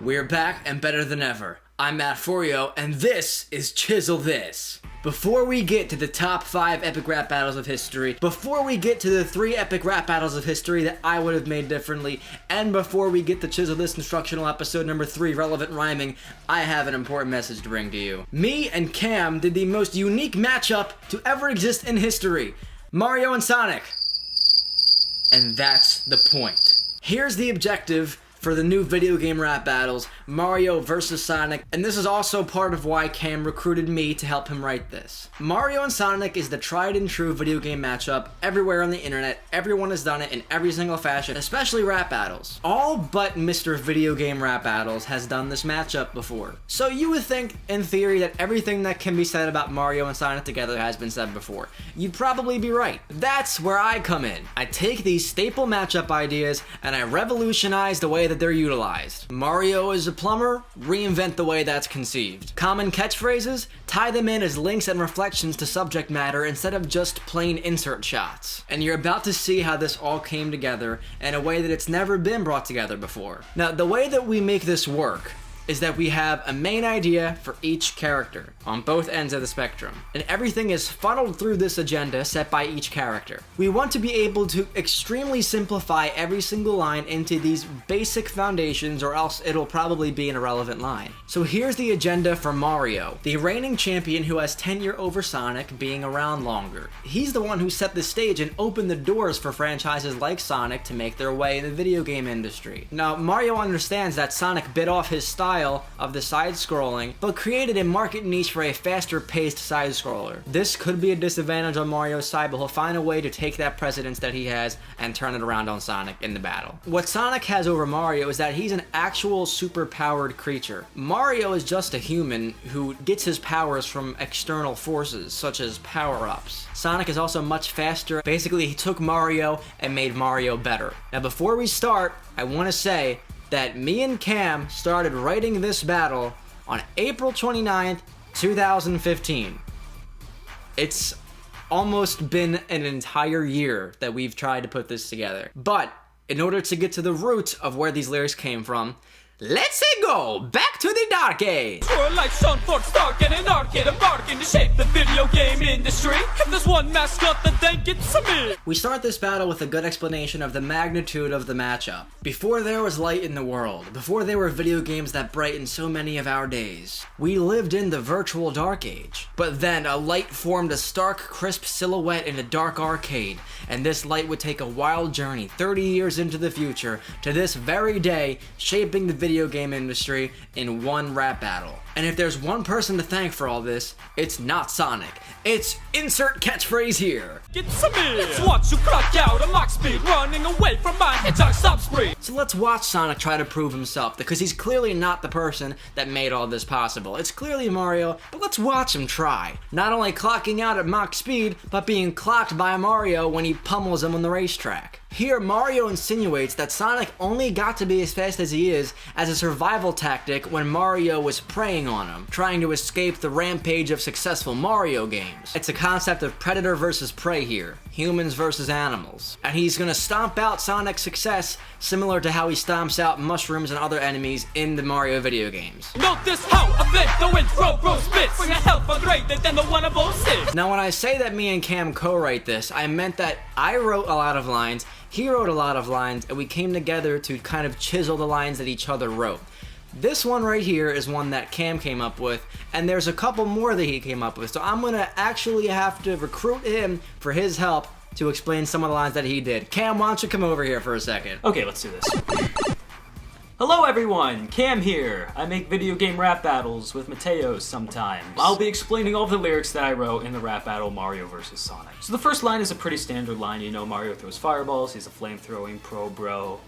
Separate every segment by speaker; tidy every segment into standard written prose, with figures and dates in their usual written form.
Speaker 1: We're back and better than ever. I'm Mat4yo, and this is Chisel This. Before we get to the top 5 epic rap battles of history, before we get to the 3 epic rap battles of history that I would have made differently, and before we get to Chisel This instructional episode number 3, relevant rhyming, I have an important message to bring to you. Me and Cam did the most unique matchup to ever exist in history. Mario and Sonic. And that's the point. Here's the objective for the new video game rap battles, Mario versus Sonic, and this is also part of why Cam recruited me to help him write this. Mario and Sonic is the tried and true video game matchup everywhere on the internet. Everyone has done it in every single fashion, especially rap battles. All but Mr. Video Game Rap Battles has done this matchup before. So you would think, in theory, that everything that can be said about Mario and Sonic together has been said before. You'd probably be right. That's where I come in. I take these staple matchup ideas and I revolutionize the way that they're utilized. Mario is a plumber, reinvent the way that's conceived. Common catchphrases, tie them in as links and reflections to subject matter instead of just plain insert shots. And you're about to see how this all came together in a way that it's never been brought together before. Now, the way that we make this work is that we have a main idea for each character on both ends of the spectrum, and everything is funneled through this agenda set by each character. We want to be able to extremely simplify every single line into these basic foundations, or else it'll probably be an irrelevant line. So here's the agenda for Mario, the reigning champion who has tenure over Sonic, being around longer. He's the one who set the stage and opened the doors for franchises like Sonic to make their way in the video game industry. Now, Mario understands that Sonic bit off his style of the side-scrolling, but created a market niche for a faster-paced side-scroller. This could be a disadvantage on Mario's side, but he'll find a way to take that precedence that he has and turn it around on Sonic in the battle. What Sonic has over Mario is that he's an actual super-powered creature. Mario is just a human who gets his powers from external forces, such as power-ups. Sonic is also much faster. Basically, he took Mario and made Mario better. Now, before we start, I want to say that me and Cam started writing this battle on April 29th, 2015. It's almost been an entire year that we've tried to put this together. But in order to get to the root of where these lyrics came from, let's go back to the dark age.
Speaker 2: Like Sean Ford Stark in an arcade, embarking to shape the video game industry. If there's one mascot, then it's me.
Speaker 1: We start this battle with a good explanation of the magnitude of the matchup. Before there was light in the world, before there were video games that brightened so many of our days, we lived in the virtual dark age. But then a light formed a stark, crisp silhouette in a dark arcade, and this light would take a wild journey 30 years into the future to this very day, shaping the video game industry in one rap battle. And if there's one person to thank for all this, it's not Sonic. It's insert catchphrase here.
Speaker 2: It's me. Let's watch you clock out a mock speed, running away from my hedgehog stop spree.
Speaker 1: So let's watch Sonic try to prove himself, because he's clearly not the person that made all this possible. It's clearly Mario, but let's watch him try. Not only clocking out at mock speed, but being clocked by Mario when he pummels him on the racetrack. Here, Mario insinuates that Sonic only got to be as fast as he is as a survival tactic when Mario was preying on him, trying to escape the rampage of successful Mario games. It's a concept of predator versus prey here, humans versus animals. And he's gonna stomp out Sonic's success, similar to how he stomps out mushrooms and other enemies in the Mario video games.
Speaker 2: Notice how I flip the intro bro spits, bring a help greater than the one of all six.
Speaker 1: Now, when I say that me and Cam co-write this, I meant that I wrote a lot of lines, he wrote a lot of lines, and we came together to kind of chisel the lines that each other wrote. This one right here is one that Cam came up with, and there's a couple more that he came up with, so I'm gonna actually have to recruit him for his help to explain some of the lines that he did. Cam, why don't you come over here for a second?
Speaker 3: Okay, let's do this. Hello everyone, Cam here. I make video game rap battles with Mat4yo sometimes. I'll be explaining all of the lyrics that I wrote in the rap battle Mario vs. Sonic. So the first line is a pretty standard line. You know, Mario throws fireballs, he's a flame-throwing pro bro.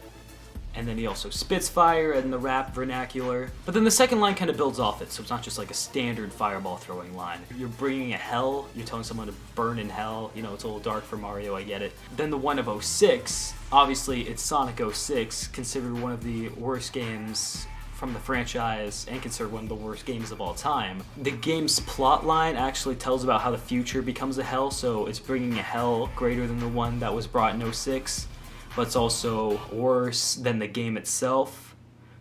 Speaker 3: And then he also spits fire in the rap vernacular. But then the second line kind of builds off it, so it's not just like a standard fireball throwing line. You're bringing a hell, you're telling someone to burn in hell. You know, it's a little dark for Mario, I get it. Then the one of 06, obviously it's Sonic 06, considered one of the worst games from the franchise and considered one of the worst games of all time. The game's plot line actually tells about how the future becomes a hell, so it's bringing a hell greater than the one that was brought in 06. But it's also worse than the game itself.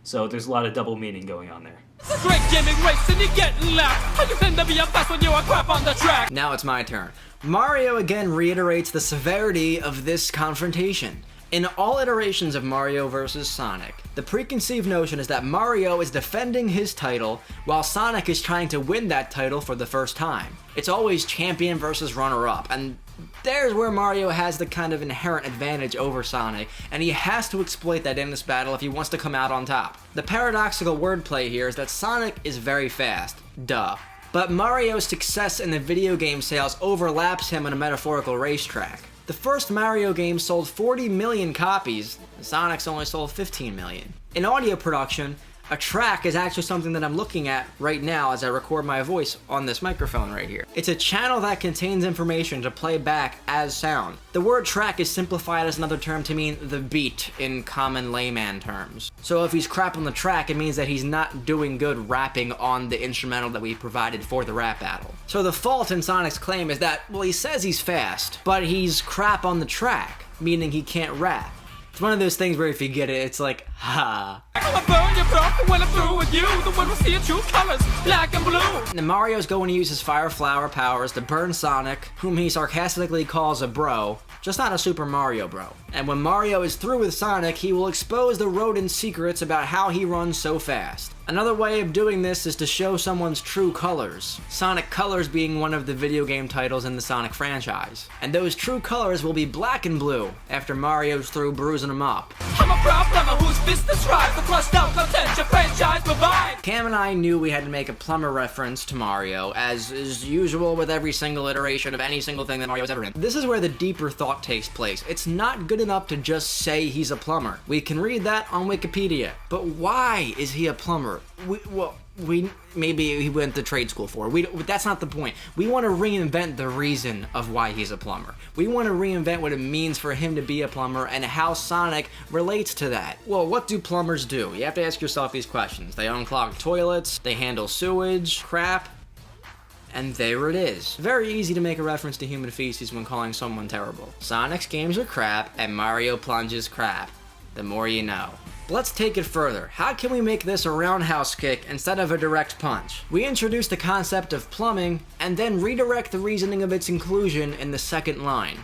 Speaker 3: So there's a lot of double meaning going on there.
Speaker 2: Great gaming race and you're getting laughed. How you tend to be a best when you are crap on the track.
Speaker 1: Now it's my turn. Mario again reiterates the severity of this confrontation. In all iterations of Mario vs. Sonic, the preconceived notion is that Mario is defending his title while Sonic is trying to win that title for the first time. It's always champion versus runner-up, and there's where Mario has the kind of inherent advantage over Sonic, and he has to exploit that in this battle if he wants to come out on top. The paradoxical wordplay here is that Sonic is very fast, duh. But Mario's success in the video game sales overlaps him on a metaphorical racetrack. The first Mario game sold 40 million copies, Sonic's only sold 15 million. In audio production, a track is actually something that I'm looking at right now as I record my voice on this microphone right here. It's a channel that contains information to play back as sound. The word track is simplified as another term to mean the beat in common layman terms. So if he's crap on the track, it means that he's not doing good rapping on the instrumental that we provided for the rap battle. So the fault in Sonic's claim is that, well, he says he's fast, but he's crap on the track, meaning he can't rap. It's one of those things where if you get it, it's like, ha.
Speaker 2: I'ma burn your bro when I'm through with you. The one will see your true colors, black and blue.
Speaker 1: And Mario's going to use his Fire Flower powers to burn Sonic, whom he sarcastically calls a bro, just not a Super Mario bro. And when Mario is through with Sonic, he will expose the rodent's secrets about how he runs so fast. Another way of doing this is to show someone's true colors. Sonic Colors being one of the video game titles in the Sonic franchise. And those true colors will be black and blue after Mario's through bruising them up.
Speaker 2: I'm a proud plumber whose business thrives. The flushed out content your franchise provides.
Speaker 1: Cam and I knew we had to make a plumber reference to Mario, as is usual with every single iteration of any single thing that Mario's ever in. This is where the deeper thought takes place. It's not good enough to just say he's a plumber. We can read that on Wikipedia. But why is he a plumber? Maybe he went to trade school for it. That's not the point. We want to reinvent the reason of why he's a plumber. We want to reinvent what it means for him to be a plumber and how Sonic relates to that. Well, what do plumbers do? You have to ask yourself these questions. They unclog toilets, they handle sewage, crap, and there it is. Very easy to make a reference to human feces when calling someone terrible. Sonic's games are crap, and Mario plunges crap. The more you know. Let's take it further. How can we make this a roundhouse kick instead of a direct punch? We introduce the concept of plumbing and then redirect the reasoning of its inclusion in the second line.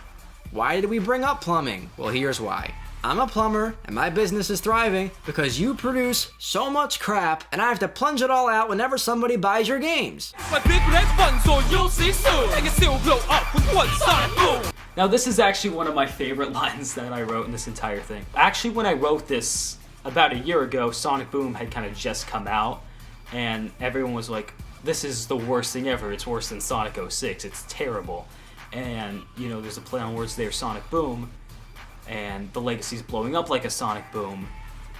Speaker 1: Why did we bring up plumbing? Well, here's why. I'm a plumber and my business is thriving because you produce so much crap and I have to plunge it all out whenever somebody buys your games.
Speaker 2: My big red button, so you'll see soon. And you still blow up with one sonic boom.
Speaker 3: Now this is actually one of my favorite lines that I wrote in this entire thing. Actually, when I wrote this about a year ago, Sonic Boom had kind of just come out, and everyone was like, this is the worst thing ever. It's worse than Sonic 06. It's terrible. And, you know, there's a play on words there, Sonic Boom, and the legacy's blowing up like a Sonic Boom.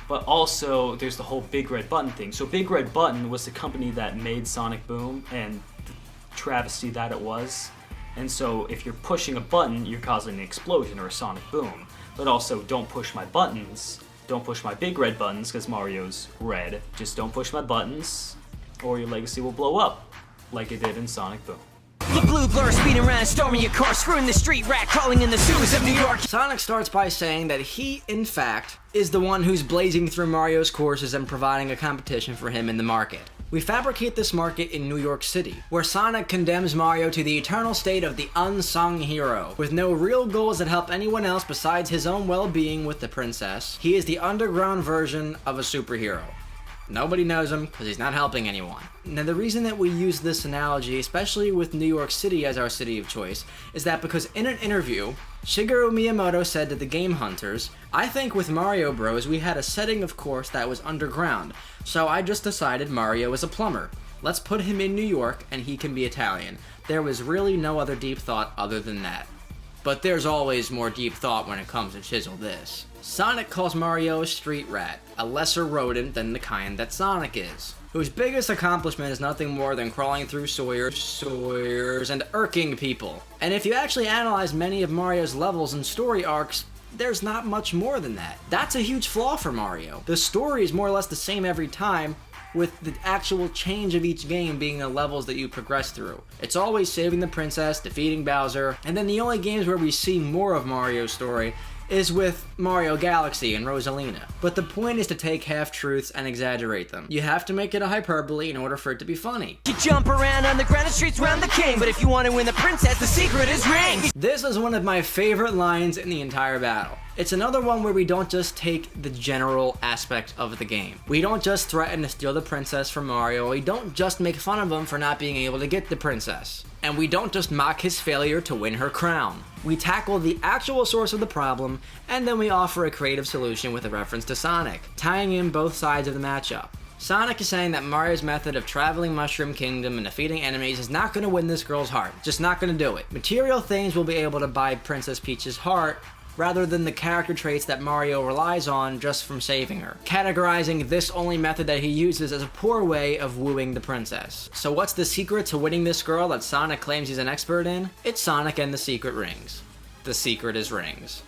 Speaker 3: But also, there's the whole Big Red Button thing. So Big Red Button was the company that made Sonic Boom, and the travesty that it was. And so if you're pushing a button, you're causing an explosion or a Sonic Boom. But also, don't push my buttons. Don't push my big red buttons, because Mario's red. Just don't push my buttons, or your legacy will blow up, like it did in Sonic Boom.
Speaker 4: The blue blur speeding around, storming your car, screwing the street rat, crawling in the sewers of New York.
Speaker 1: Sonic starts by saying that he, in fact, is the one who's blazing through Mario's courses and providing a competition for him in the market. We fabricate this market in New York City, where Sonic condemns Mario to the eternal state of the unsung hero. With no real goals that help anyone else besides his own well-being with the princess, he is the underground version of a superhero. Nobody knows him because he's not helping anyone. Now the reason that we use this analogy, especially with New York City as our city of choice, is that because in an interview, Shigeru Miyamoto said to the Game Hunters, I think with Mario Bros we had a setting of course that was underground, so I just decided Mario is a plumber. Let's put him in New York and he can be Italian. There was really no other deep thought other than that. But there's always more deep thought when it comes to Chisel This. Sonic calls Mario a street rat, a lesser rodent than the kind that Sonic is, whose biggest accomplishment is nothing more than crawling through sewers, and irking people. And if you actually analyze many of Mario's levels and story arcs, there's not much more than that. That's a huge flaw for Mario. The story is more or less the same every time, with the actual change of each game being the levels that you progress through. It's always saving the princess, defeating Bowser, and then the only games where we see more of Mario's story is with Mario Galaxy and Rosalina. But the point is to take half-truths and exaggerate them. You have to make it a hyperbole in order for it to be funny.
Speaker 4: You jump around on the ground and streets around the king, but if you want to win the princess, the secret is ring.
Speaker 1: This is one of my favorite lines in the entire battle. It's another one where we don't just take the general aspect of the game. We don't just threaten to steal the princess from Mario. We don't just make fun of him for not being able to get the princess. And we don't just mock his failure to win her crown. We tackle the actual source of the problem, and then we offer a creative solution with a reference to Sonic, tying in both sides of the matchup. Sonic is saying that Mario's method of traveling Mushroom Kingdom and defeating enemies is not going to win this girl's heart. Just not going to do it. Material things will be able to buy Princess Peach's heart, rather than the character traits that Mario relies on just from saving her, categorizing this only method that he uses as a poor way of wooing the princess. So what's the secret to winning this girl that Sonic claims he's an expert in? It's Sonic and the secret rings. The secret is rings.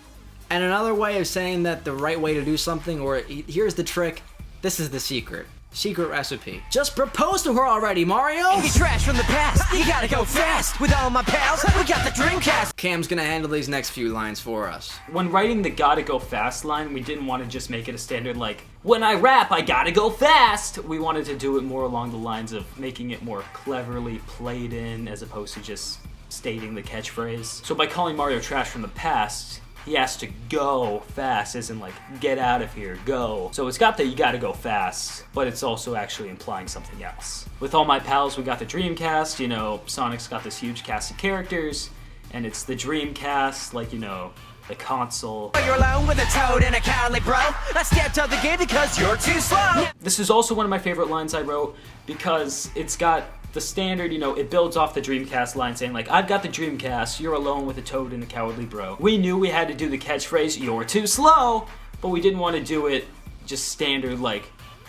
Speaker 1: And another way of saying that the right way to do something, or here's the trick, this is the secret. Secret recipe. Just propose to her already, Mario!
Speaker 4: You trash from the past, you gotta go fast. With all my pals, we got the Dreamcast.
Speaker 1: Cam's gonna handle these next few lines for us.
Speaker 3: When writing the gotta go fast line, we didn't want to just make it a standard like, when I rap, I gotta go fast! We wanted to do it more along the lines of making it more cleverly played in, as opposed to just stating the catchphrase. So by calling Mario trash from the past, he has to go fast, as in like, get out of here, go. So it's got that you gotta go fast, but it's also actually implying something else. With all my pals, we got the Dreamcast, you know, Sonic's got this huge cast of characters, and it's the Dreamcast, like, you know, the console.
Speaker 4: You're alone with a toad and a cowardly bro. I stepped out the game because you're too slow.
Speaker 3: This is also one of my favorite lines I wrote, because it's got the standard, you know, it builds off the Dreamcast line saying like, I've got the Dreamcast, you're alone with a toad and a cowardly bro. We knew we had to do the catchphrase, you're too slow, but we didn't want to do it just standard like,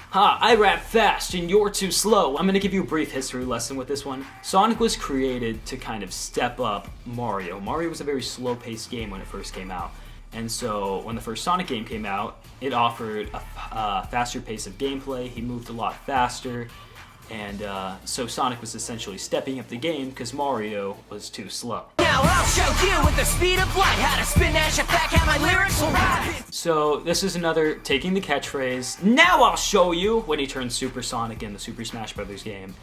Speaker 3: ha, I rap fast and you're too slow. I'm gonna give you a brief history lesson with this one. Sonic was created to kind of step up Mario. Mario was a very slow-paced game when it first came out. And so when the first Sonic game came out, it offered a faster pace of gameplay. He moved a lot faster. And so Sonic was essentially stepping up the game because Mario was too slow.
Speaker 4: Now I'll show you with the speed of light how to spin dash attack, how my lyrics will ride.
Speaker 3: So this is another taking the catchphrase, now I'll show you, when he turns Super Sonic in the Super Smash Bros. Game.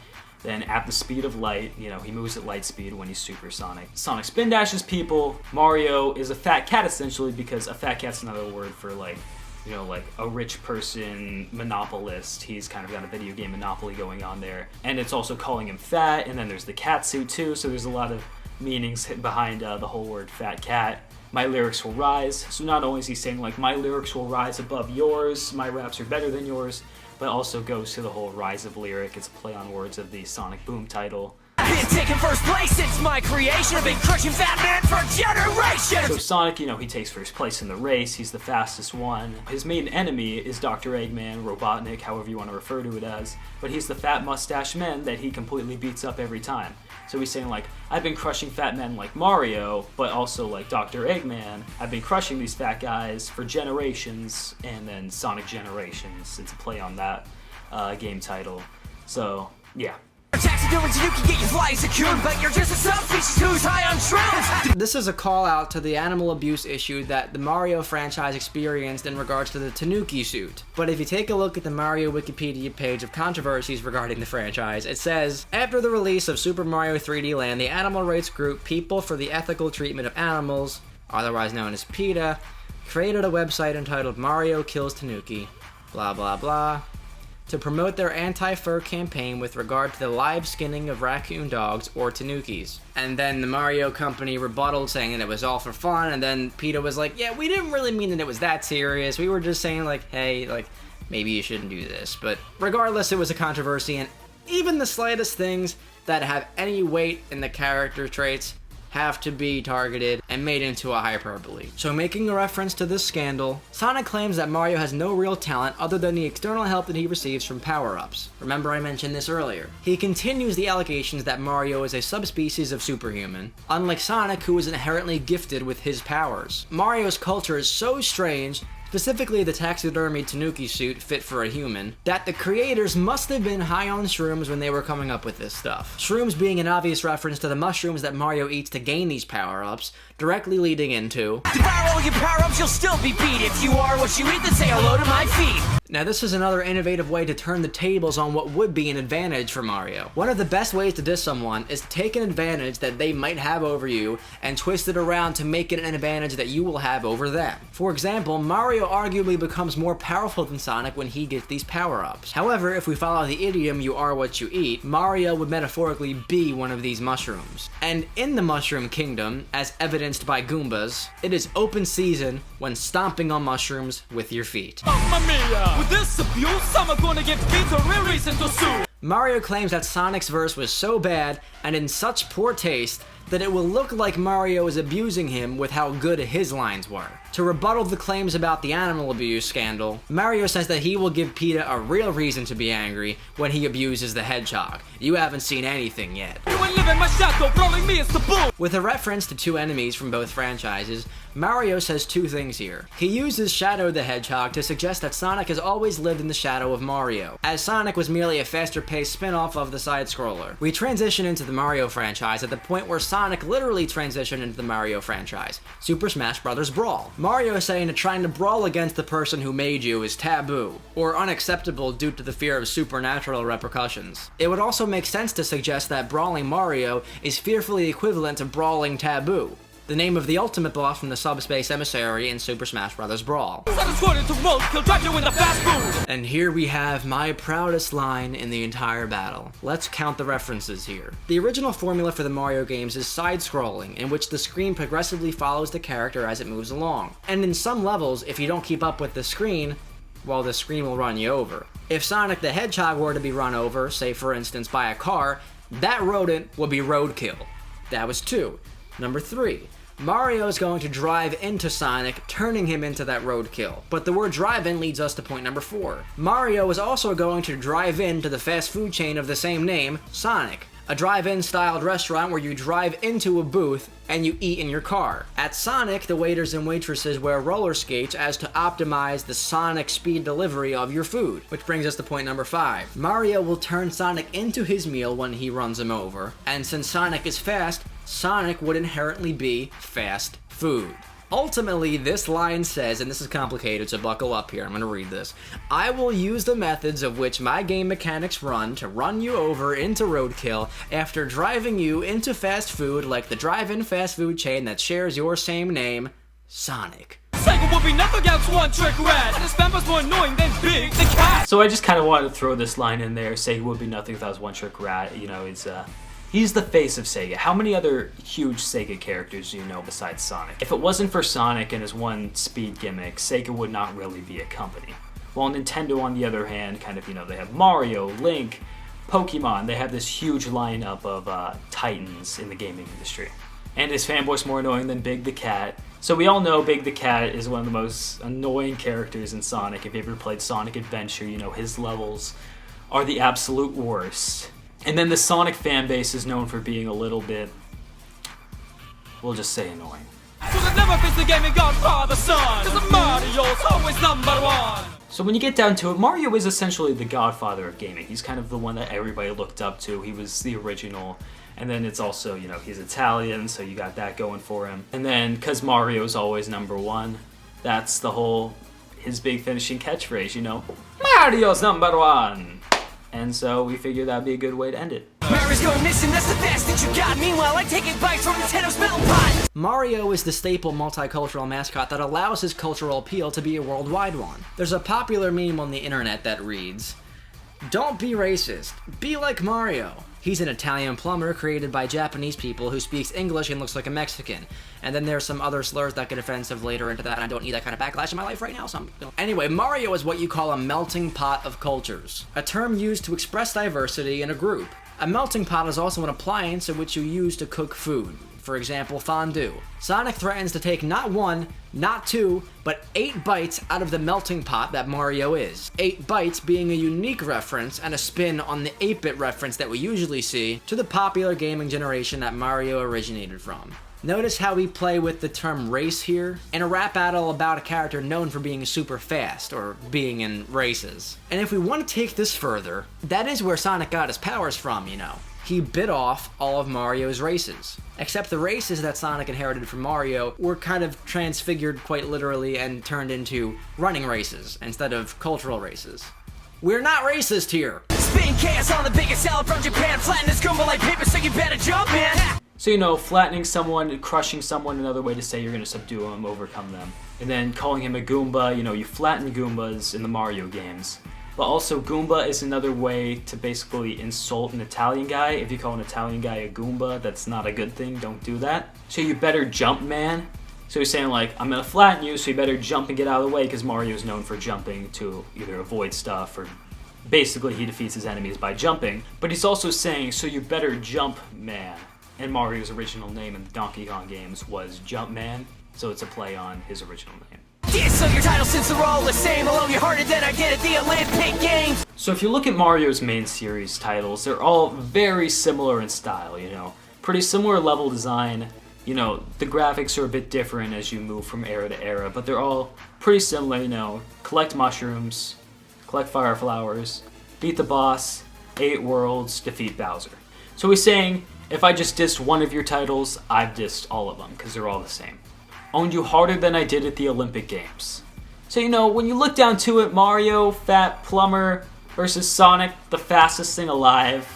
Speaker 3: Then at the speed of light, you know, he moves at light speed when he's Super Sonic. Sonic spin dashes people. Mario is a fat cat essentially, because a fat cat's another word for like, you know, like a rich person monopolist. He's kind of got a video game monopoly going on there. And it's also calling him fat, and then there's the cat suit too, so there's a lot of meanings behind the whole word fat cat. My lyrics will rise. So not only is he saying like, my lyrics will rise above yours, my raps are better than yours, but also goes to the whole rise of lyric. It's a play on words of the Sonic Boom title.
Speaker 4: I've been taking first place since my creation. I've been crushing Fat Man for generations.
Speaker 3: So Sonic, you know, he takes first place in the race. He's the fastest one. His main enemy is Dr. Eggman, Robotnik, however you want to refer to it as. But he's the fat mustache man that he completely beats up every time. So he's saying like, I've been crushing fat men like Mario, but also like Dr. Eggman. I've been crushing these fat guys for generations, and then Sonic Generations. It's a play on that game title. So, yeah.
Speaker 4: Taxidermies, you can get your flight secured, but you're just a subspecies who's high on shrooms.
Speaker 1: This is a call out to the animal abuse issue that the Mario franchise experienced in regards to the Tanuki suit. But if you take a look at the Mario Wikipedia page of controversies regarding the franchise, it says, after the release of Super Mario 3D Land, the animal rights group People for the Ethical Treatment of Animals, otherwise known as PETA, created a website entitled Mario Kills Tanuki, blah blah blah, to promote their anti-fur campaign with regard to the live skinning of raccoon dogs or tanukis. And then the Mario company rebutted saying that it was all for fun, and then PETA was like, yeah, we didn't really mean that it was that serious. We were just saying like, hey, like, maybe you shouldn't do this. But regardless, it was a controversy, and even the slightest things that have any weight in the character traits have to be targeted and made into a hyperbole. So making a reference to this scandal, Sonic claims that Mario has no real talent other than the external help that he receives from power-ups. Remember I mentioned this earlier. He continues the allegations that Mario is a subspecies of superhuman, unlike Sonic, who is inherently gifted with his powers. Mario's culture is so strange specifically the taxidermy tanuki suit fit for a human, that the creators must have been high on shrooms when they were coming up with this stuff. Shrooms being an obvious reference to the mushrooms that Mario eats to gain these power-ups, directly leading into...
Speaker 4: Devour all your power-ups, you'll still be beat. If you are what you eat, then say hello to my feet.
Speaker 1: Now this is another innovative way to turn the tables on what would be an advantage for Mario. One of the best ways to diss someone is to take an advantage that they might have over you and twist it around to make it an advantage that you will have over them. For example, Mario arguably becomes more powerful than Sonic when he gets these power-ups. However, if we follow the idiom you are what you eat, Mario would metaphorically be one of these mushrooms. And in the Mushroom Kingdom, as evidenced by Goombas, it is open season when stomping on mushrooms with your feet.
Speaker 2: Mamma mia! With this abuse, I'm gonna give kids a real reason to sue.
Speaker 1: Mario claims that Sonic's verse was so bad and in such poor taste that it will look like Mario is abusing him with how good his lines were. To rebuttal the claims about the animal abuse scandal, Mario says that he will give PETA a real reason to be angry when he abuses the hedgehog. You haven't seen anything yet.
Speaker 2: You ain't living my shadow, blowing me as the bull.
Speaker 1: With a reference to two enemies from both franchises, Mario says two things here. He uses Shadow the Hedgehog to suggest that Sonic has always lived in the shadow of Mario, as Sonic was merely a faster-paced spin-off of the side-scroller. We transition into the Mario franchise at the point where Sonic literally transitioned into the Mario franchise, Super Smash Bros. Brawl. Mario is saying that trying to brawl against the person who made you is taboo, or unacceptable due to the fear of supernatural repercussions. It would also make sense to suggest that brawling Mario is fearfully equivalent to brawling Taboo, the name of the ultimate boss from the Subspace Emissary in Super Smash Bros. Brawl. And here we have my proudest line in the entire battle. Let's count the references here. The original formula for the Mario games is side-scrolling, in which the screen progressively follows the character as it moves along. And in some levels, if you don't keep up with the screen, well, the screen will run you over. If Sonic the Hedgehog were to be run over, say for instance by a car, that rodent would be roadkill. That was 2. Number 3. Mario is going to drive into Sonic, turning him into that roadkill. But the word drive-in leads us to point number 4. Mario is also going to drive into the fast food chain of the same name, Sonic. A drive-in styled restaurant where you drive into a booth and you eat in your car. At Sonic, the waiters and waitresses wear roller skates as to optimize the Sonic speed delivery of your food. Which brings us to point number 5. Mario will turn Sonic into his meal when he runs him over, and since Sonic is fast, Sonic would inherently be fast food. Ultimately, this line says, and this is complicated, so buckle up here, I'm gonna read this. I will use the methods of which my game mechanics run to run you over into roadkill after driving you into fast food like the drive-in fast food chain that shares your same name, Sonic.
Speaker 2: Sega will be nothing else one trick rat. This vamp's more annoying than Big the Cat.
Speaker 3: So I just kind of wanted to throw this line in there. Sega would be nothing without his one trick rat. You know, it's he's the face of Sega. How many other huge Sega characters do you know besides Sonic? If it wasn't for Sonic and his one speed gimmick, Sega would not really be a company. While Nintendo, on the other hand, kind of, you know, they have Mario, Link, Pokemon. They have this huge lineup of titans in the gaming industry. And his fanboy's more annoying than Big the Cat. So we all know Big the Cat is one of the most annoying characters in Sonic. If you ever played Sonic Adventure, you know his levels are the absolute worst. And then the Sonic fan base is known for being a little bit, we'll just say annoying. So when you get down to it, Mario is essentially the godfather of gaming. He's kind of the one that everybody looked up to. He was the original. And then it's also, you know, he's Italian, so you got that going for him. And then, because Mario's always number one, that's the whole, his big finishing catchphrase, you know, Mario's number one. And so we figured that'd be a good way to end it.
Speaker 4: Mario's going missing, that's the best that you got. Meanwhile, I take advice from Nintendo's metal pot.
Speaker 1: Mario is the staple multicultural mascot that allows his cultural appeal to be a worldwide one. There's a popular meme on the internet that reads, "Don't be racist, be like Mario." He's an Italian plumber created by Japanese people who speaks English and looks like a Mexican. And then there's some other slurs that get offensive later into that, and I don't need that kind of backlash in my life right now, so Anyway, Mario is what you call a melting pot of cultures, a term used to express diversity in a group. A melting pot is also an appliance in which you use to cook food. For example, fondue. Sonic threatens to take not 1, not 2, but 8 bites out of the melting pot that Mario is. 8 bites being a unique reference and a spin on the 8-bit reference that we usually see to the popular gaming generation that Mario originated from. Notice how we play with the term race here? In a rap battle about a character known for being super fast, or being in races. And if we want to take this further, that is where Sonic got his powers from, you know. He bit off all of Mario's races. Except the races that Sonic inherited from Mario were kind of transfigured quite literally and turned into running races instead of cultural races. We're not racist here!
Speaker 4: Spin chaos on the biggest salad from Japan. Flatten this Goomba like paper, so you better jump, man.
Speaker 3: So, you know, flattening someone, crushing someone, another way to say you're gonna subdue them, overcome them. And then calling him a Goomba, you know, you flatten Goombas in the Mario games. But also, Goomba is another way to basically insult an Italian guy. If you call an Italian guy a Goomba, that's not a good thing, don't do that. So you better jump, man. So he's saying like, I'm gonna flatten you, so you better jump and get out of the way, because Mario's known for jumping to either avoid stuff or basically he defeats his enemies by jumping. But he's also saying, so you better jump, man. And Mario's original name in the Donkey Kong games was Jumpman, so it's a play on his original name.
Speaker 4: Yeah, so your title since they're all the same. Although you're harder than I did at the Olympic Games.
Speaker 3: So if you look at Mario's main series titles, they're all very similar in style, you know. Pretty similar level design. You know, the graphics are a bit different as you move from era to era, but they're all pretty similar, you know. Collect mushrooms, collect fire flowers, beat the boss, 8 worlds, defeat Bowser. So he's saying, if I just dissed one of your titles, I've dissed all of them, because they're all the same. Owned you harder than I did at the Olympic Games. So, you know, when you look down to it, Mario, Fat Plumber versus Sonic, the fastest thing alive,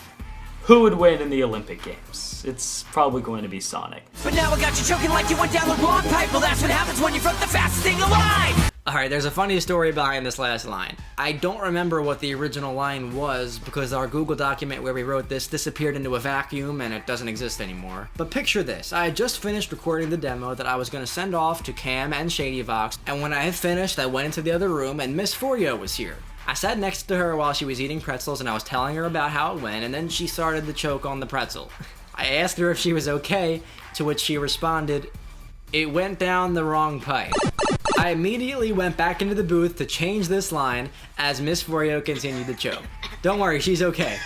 Speaker 3: who would win in the Olympic Games? It's probably going to be Sonic.
Speaker 4: But now I got you choking like you went down the wrong pipe. Well, that's what happens when you're from the fastest thing alive!
Speaker 1: Alright, there's a funny story behind this last line. I don't remember what the original line was because our Google document where we wrote this disappeared into a vacuum and it doesn't exist anymore. But picture this, I had just finished recording the demo that I was going to send off to Cam and ShadyVox, and when I had finished, I went into the other room and Mat4yo was here. I sat next to her while she was eating pretzels and I was telling her about how it went, and then she started to choke on the pretzel. I asked her if she was okay, to which she responded, "It went down the wrong pipe." I immediately went back into the booth to change this line as Mat4yo continued to choke. Don't worry, she's okay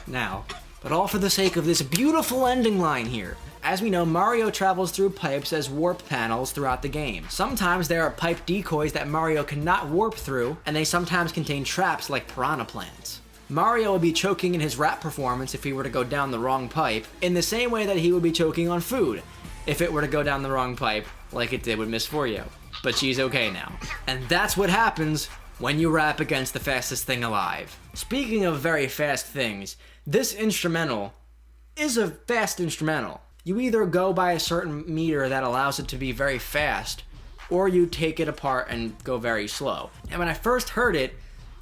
Speaker 1: now, but all for the sake of this beautiful ending line here. As we know, Mario travels through pipes as warp panels throughout the game. Sometimes there are pipe decoys that Mario cannot warp through, and they sometimes contain traps like piranha plants. Mario would be choking in his rap performance if he were to go down the wrong pipe, in the same way that he would be choking on food if it were to go down the wrong pipe, like it did with Mat4yo. But she's okay now. And that's what happens when you rap against the fastest thing alive. Speaking of very fast things, this instrumental is a fast instrumental. You either go by a certain meter that allows it to be very fast, or you take it apart and go very slow. And when I first heard it,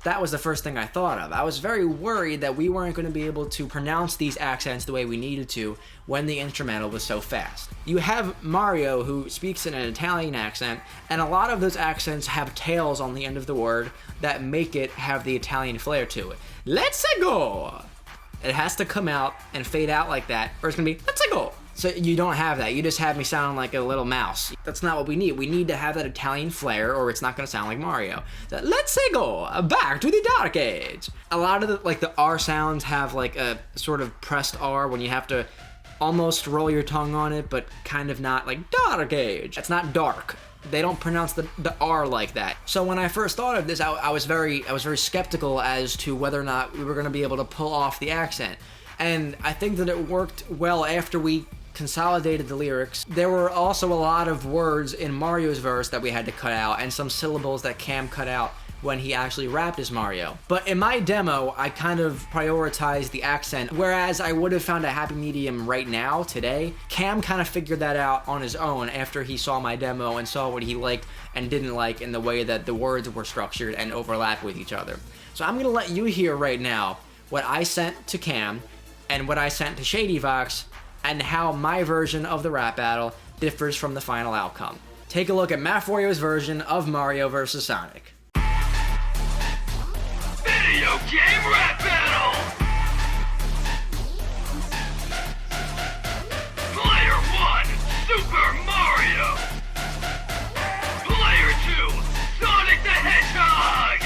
Speaker 1: that was the first thing I thought of. I was very worried that we weren't going to be able to pronounce these accents the way we needed to when the instrumental was so fast. You have Mario, who speaks in an Italian accent, and a lot of those accents have tails on the end of the word that make it have the Italian flair to it. Let's go! It has to come out and fade out like that, or it's going to be, let's go! So you don't have that. You just have me sound like a little mouse. That's not what we need. We need to have that Italian flair, or it's not going to sound like Mario. So, let's go back to the Dark Age. A lot of the R sounds have like a sort of pressed R when you have to almost roll your tongue on it, but kind of not, like Dark Age. It's not dark. They don't pronounce the R like that. So when I first thought of this, I was very skeptical as to whether or not we were going to be able to pull off the accent. And I think that it worked well after we consolidated the lyrics. There were also a lot of words in Mario's verse that we had to cut out, and some syllables that Cam cut out when he actually rapped as Mario. But in my demo, I kind of prioritized the accent, whereas I would have found a happy medium right now, today. Cam kind of figured that out on his own after he saw my demo and saw what he liked and didn't like in the way that the words were structured and overlap with each other. So I'm gonna let you hear right now what I sent to Cam and what I sent to ShadyVox, and how my version of the rap battle differs from the final outcome. Take a look at Mat4yo's version of Mario vs. Sonic.
Speaker 5: Video Game Rap Battle! Player 1, Super Mario! Player 2, Sonic the Hedgehog!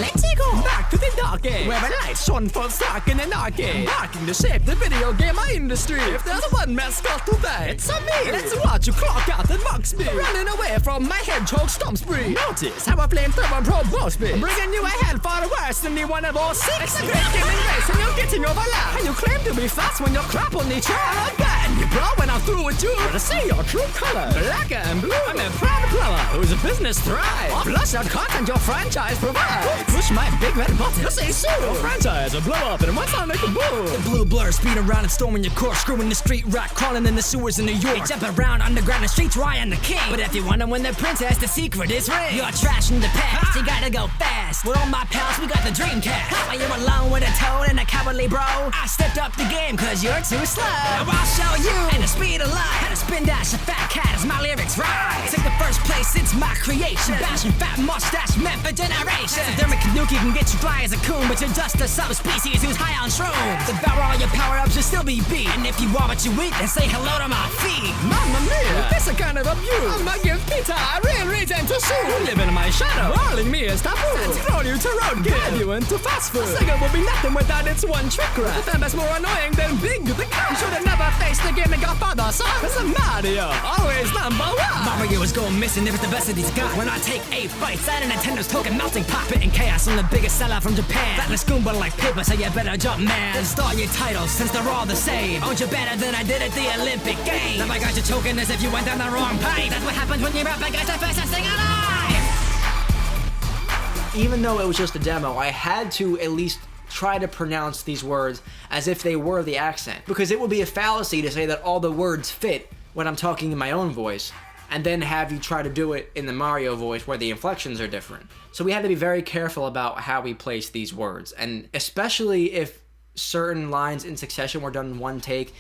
Speaker 4: Let's go back to the Dark Age. Where the lights shone for stock in an arcade, marking to shape the video game industry. If there's one mascot today, it's a me. Let's watch you clock out and mock me, running away from my hedgehog stomp spree. Notice how a flamethrower provokes me, bringing you ahead far worse than anyone of all six. It's a great gaming race and you're getting overlapped, and you claim to be fast when you're crap on the track. I'm batting you, bro, when I'm through with you. To see your true color, black and blue. I'm a proud plumber whose business thrives. Flush out content your franchise provides. Push my big red button to say so. Your franchise will blow up and one sound like a boom. The blue blur speed around and storming your course, screwing the street rat, crawling in the sewers in New York. They jump around underground the streets, Ryan the king. But if you wanna win the princess, the secret is real. You're trash in the past, you gotta go fast. With all my pals, we got the Dreamcast. While you're alone with a toad and a cowardly bro, I stepped up the game cause you're too slow. Now I'll show you and the speed of light, how to spin dash a fat cat as my lyrics rise. Take the first place since my creation, bashing fat mustache meant for generations. Dermot Kanuki can get you fly as a coon, but you're just a subspecies who's high on shrooms. Devour all your power-ups, you'll still be beat. And if you are what you eat, then say hello to my feet. Mamma mia, this a kind of abuse. I'ma give Peter a real reason to sue. You live in my shadow, rolling me is taboo. Let's throw you to road, get you into fast food. A Sega will be nothing without its one trick rat. The that's more annoying than Big the Cat. You should've never faced the game that got father son. It's a Mario, always number one. Mario is going missing if it's the best of these guys. When I take 8 fights out of Nintendo's token melting pot, spitting chaos, I'm the biggest seller from Japan. Fatless Goomba like paper, so you better jump, man. Install your titles since they're all the same. Owned you better than I did at the Olympic Games. Now I got you choking as if you went down the wrong pipe. That's what happens when you're up against the fastest thing alive.
Speaker 1: Even though it was just a demo, I had to at least try to pronounce these words as if they were the accent, because it would be a fallacy to say that all the words fit when I'm talking in my own voice, and then have you try to do it in the Mario voice where the inflections are different. So we had to be very careful about how we place these words, and especially if certain lines in succession were done in one take,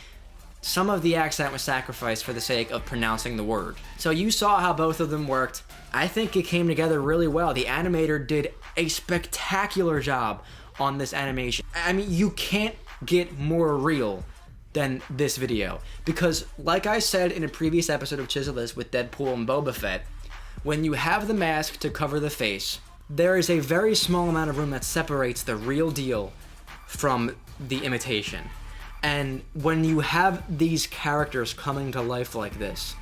Speaker 1: some of the accent was sacrificed for the sake of pronouncing the word. So you saw how both of them worked. I think it came together really well. The animator did a spectacular job on this animation. I mean, you can't get more real than this video, because like I said in a previous episode of Chisel This with Deadpool and Boba Fett, when you have the mask to cover the face, there is a very small amount of room that separates the real deal from the imitation. And when you have these characters coming to life like this,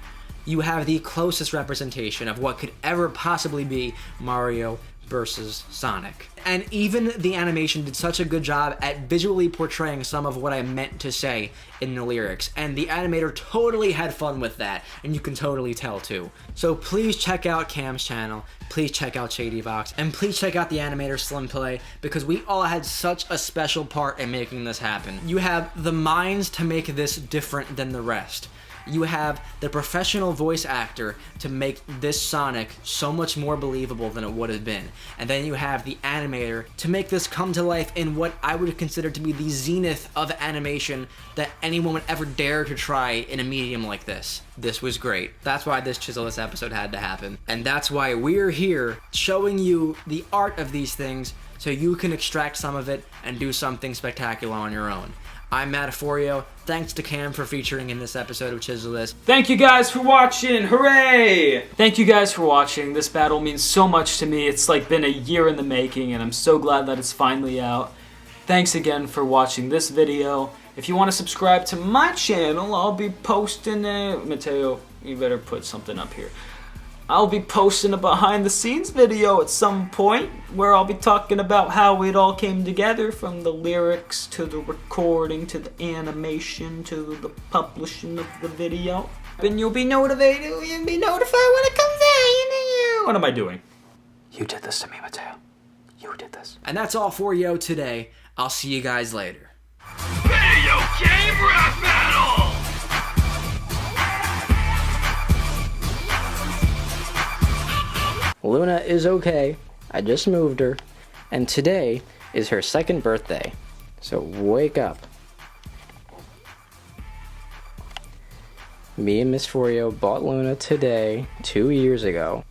Speaker 1: you have the closest representation of what could ever possibly be Mario versus Sonic. And even the animation did such a good job at visually portraying some of what I meant to say in the lyrics, and the animator totally had fun with that, and you can totally tell too. So please check out Cam's channel, please check out ShadyVox, and please check out the animator Slim Play, because we all had such a special part in making this happen. You have the minds to make this different than the rest. You have the professional voice actor to make this Sonic so much more believable than it would have been. And then you have the animator to make this come to life in what I would consider to be the zenith of animation that anyone would ever dare to try in a medium like this. This was great. That's why this Chisel This episode had to happen. And that's why we're here showing you the art of these things so you can extract some of it and do something spectacular on your own. I'm Mat4yo. Thanks to Cam for featuring in this episode of Chisel This.
Speaker 3: Thank you guys for watching. Hooray! Thank you guys for watching. This battle means so much to me. It's like been a year in the making, and I'm so glad that it's finally out. Thanks again for watching this video. If you want to subscribe to my channel, I'll be posting Mateo, you better put something up here. I'll be posting a behind the scenes video at some point where I'll be talking about how it all came together, from the lyrics to the recording to the animation to the publishing of the video. And you'll be notified when it comes out. What am I doing? You did this to me, Mateo. You did this.
Speaker 1: And that's all for yo today. I'll see you guys later.
Speaker 5: Video Game Rap Battle!
Speaker 1: Luna is okay. I just moved her. And today is her 2nd birthday. So wake up. Me and Mat4yo bought Luna today, 2 years ago.